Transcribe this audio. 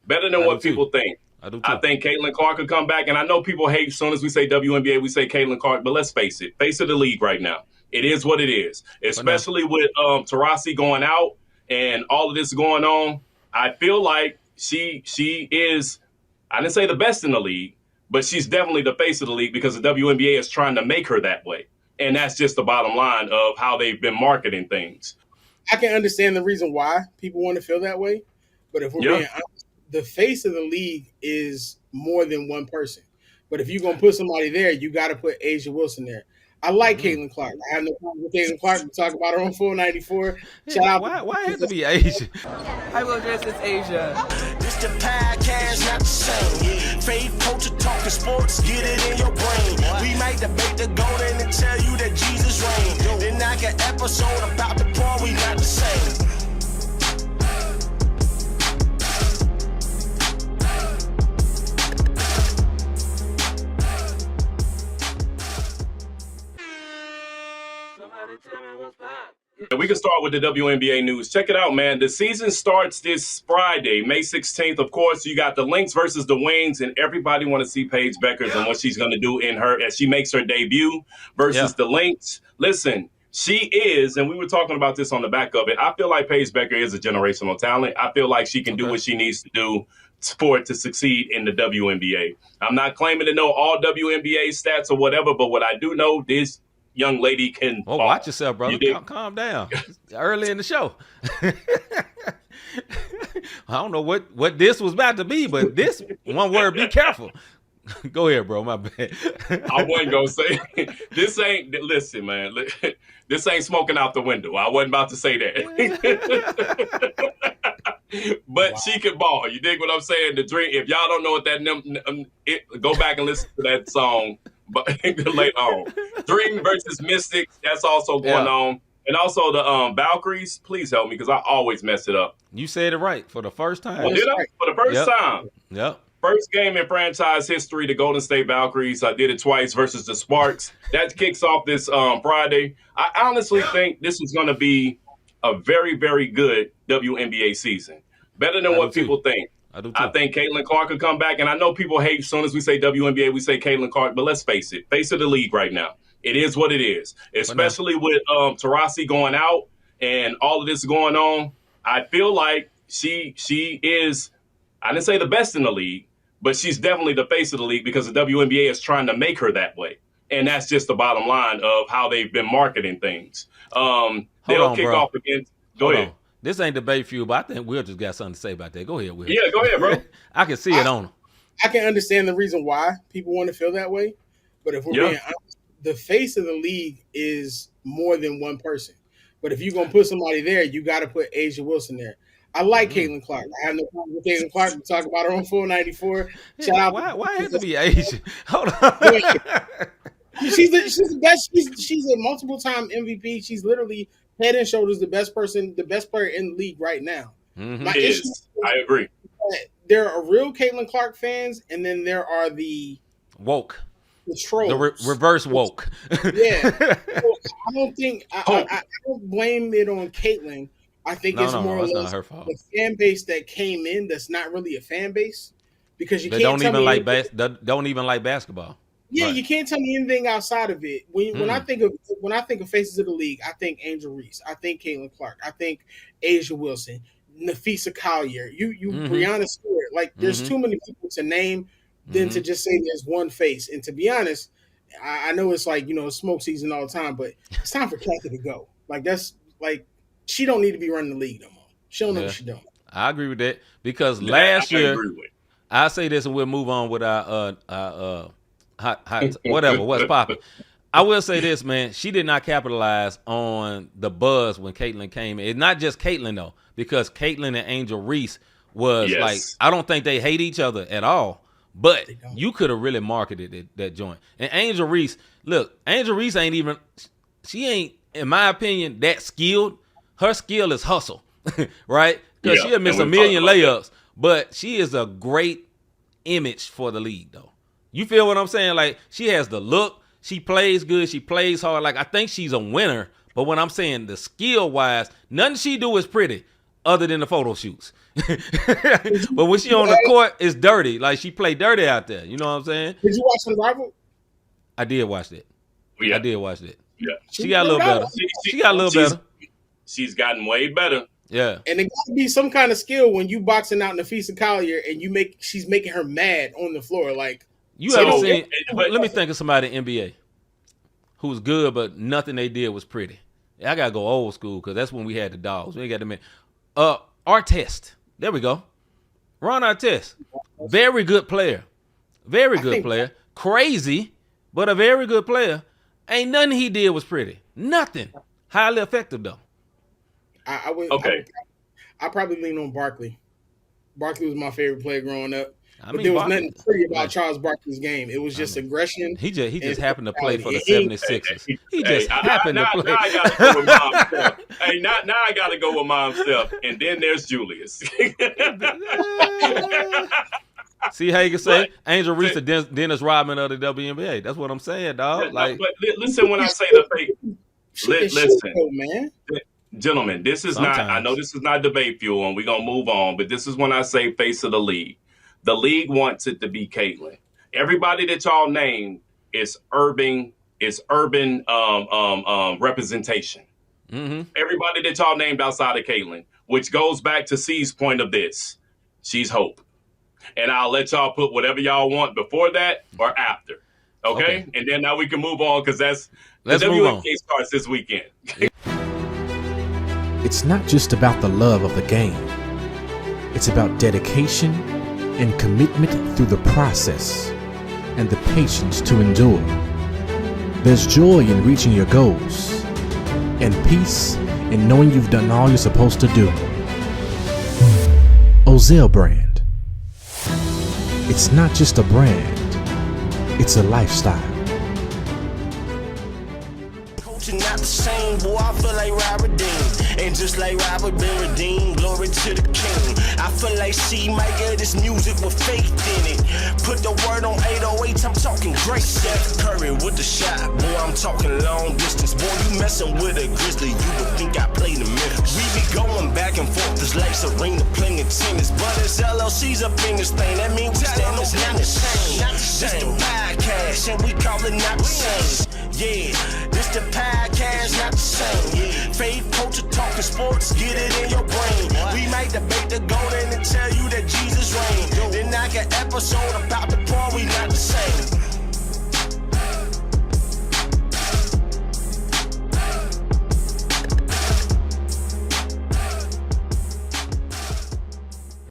Better than I do what too. people think. I do I too. think Caitlin Clark could come back, and I know people hate as soon as we say WNBA, we say Caitlin Clark, but let's face of the league right now. It is what it is, For now. especially with Tarasi going out and all of this going on. I feel like she is, I didn't say the best in the league, but she's definitely the face of the league because the WNBA is trying to make her that way. And that's just the bottom line of how they've been marketing things. I can understand the reason why people want to feel that way, but if we're Yeah. being honest, the face of the league is more than one person. But if you're gonna put somebody there, you got to put Asia Wilson there. I like Caitlin Clark. I have no problem with Caitlin Clark. We talk about her on Full 94. Shout Yeah, out. why it had to be Asian? Hi, Willdris. It's Asia. This the podcast, not the same. Faith, culture, talking sports, get it in your brain. We might debate the golden and tell you that Jesus reigned. Then knock an episode about the poor, we not the same. And we can start with the WNBA news. Check it out, man. The season starts this Friday, May 16th. Of course, you got the Lynx versus the Wings, and everybody want to see Paige Beckers and what she's going to do in her as she makes her debut versus the Lynx. Listen, she is, and we were talking about this on the back of it, I feel like Paige Becker is a generational talent. I feel like she can do what she needs to do for it to succeed in the WNBA. I'm not claiming to know all WNBA stats or whatever, but what I do know, this young lady can Well, ball. watch yourself, brother. You Calm down. It's early in the show. I don't know what this was about to be, but this one word, be careful. Go ahead, bro. My bad. I wasn't gonna say this ain't. Listen, man, this ain't smoking out the window. I wasn't about to say that. But she can ball. You dig what I'm saying? The dream. If y'all don't know what that go back and listen to that song. But later on, Dream versus Mystics. That's also going on, and also the Valkyries. Please help me because I always mess it up. You said it right for the first time. Oh, did I? For the first time. Yep. First game in franchise history, the Golden State Valkyries. I did it twice versus the Sparks. That kicks off this Friday. I honestly think this is going to be a very, very good WNBA season. Better than what people think. I think Caitlin Clark could come back, and I know people hate as soon as we say WNBA, we say Caitlin Clark, but let's face of the league right now. It is what it is, especially with Tarasi going out and all of this going on. I feel like she is, I didn't say the best in the league, but she's definitely the face of the league because the WNBA is trying to make her that way. And that's just the bottom line of how they've been marketing things. They'll kick off against, go ahead. This ain't debate for you, but I think Will just got something to say about that. Go ahead, Will. Yeah, go ahead, bro. I can see it on him. I can understand the reason why people want to feel that way, but if we're being honest, the face of the league is more than one person. But if you're gonna put somebody there, you got to put Asia Wilson there. I like Caitlin Clark. I have no problem with Caitlin Clark. We talk about her on Full 94. Shout out. Why has to be Asian? Hold on. She's the best. She's a multiple time MVP. She's literally head and shoulders the best player in the league right now. Mm-hmm. My issue is I agree. There are real Caitlin Clark fans, and then there are the woke, the trolls, the reverse woke. Yeah, I don't think I don't blame it on Caitlin. I think it's more or less the fan base that came in that's not really a fan base because they don't even like basketball. Yeah, right. You can't tell me anything outside of it. When I think of faces of the league, I think Angel Reese, I think Caitlin Clark, I think Asia Wilson, Nafisa Collier, Brianna Stewart. Like, there's too many people to name than to just say there's one face. And to be honest, I know it's like smoke season all the time, but it's time for Kathy to go. Like she don't need to be running the league no more. She don't know what she's doing. I agree with that because last year, I say this and we'll move on with our hot whatever what's popping. I will say this, man. She did not capitalize on the buzz when Caitlin came in. It's not just Caitlin though, because Caitlin and Angel Reese was like, I don't think they hate each other at all, but you could have really marketed that joint. And Angel Reese ain't she ain't, in my opinion, that skilled. Her skill is hustle, right? Because she'll miss a million layups, but she is a great image for the league though. You feel what I'm saying? Like, she has the look. She plays good. She plays hard. Like, I think she's a winner. But when I'm saying the skill-wise, nothing she do is pretty other than the photo shoots. But when she on the court, it's dirty. Like she play dirty out there. You know what I'm saying? Did you watch Unrivaled? I did watch that. Yeah. I did watch that. Yeah. She got a little better. She got a little better. She's gotten way better. Yeah. And it got to be some kind of skill when you boxing out Nafisa Collier and she's making her mad on the floor. Like you ever seen? Let me think of somebody in NBA who's good, but nothing they did was pretty. I gotta go old school because that's when we had the dogs. We ain't got the men. Artest. There we go. Ron Artest. Very good player. Very good player. Crazy, but a very good player. Ain't nothing he did was pretty. Nothing. Highly effective though. I would. Okay. I probably lean on Barkley. Barkley was my favorite player growing up. But there was Barkley, nothing pretty about Charles Barkley's game. It was just aggression. He just happened to play for the 76ers. He just happened to play. Now I gotta go with Mom Steph. Hey, now I gotta go with Mom Steph. And then there's Julius. See how you can say Angel Reese, the Dennis Rodman of the WNBA. That's what I'm saying, dog. But listen when I say the fake. Listen, man. Gentlemen, this is not, I know this is not debate fuel and we're going to move on, but this is when I say face of the league. The league wants it to be Caitlin. Everybody that y'all name is urban representation. Mm-hmm. Everybody that y'all named outside of Caitlin, which goes back to C's point of this. She's hope. And I'll let y'all put whatever y'all want before that or after. Okay? And then now we can move on because the WNBA starts this weekend. It's not just about the love of the game. It's about dedication and commitment through the process and the patience to endure. There's joy in reaching your goals and peace in knowing you've done all you're supposed to do. Ozell brand. It's not just a brand, it's a lifestyle. Not the same, boy, I feel like Rob Redeemed. And just like Robert been redeemed, glory to the king. I feel like C-Micah, this music with faith in it. Put the word on 808, I'm talking great. Steph Curry with the shot, boy, I'm talking long distance. Boy, you messing with a Grizzly, you would think I played in Memphis. We be going back and forth, it's like Serena playing tennis. But it's LLC's up in this thing, that means we stand on not the same. This the podcast, and we call it not the same. Yeah, this the podcast, not the same. Faith, culture, talking sports, get it in your brain. We might debate the golden and tell you that Jesus reigned. Then knock an episode about the part we not the same.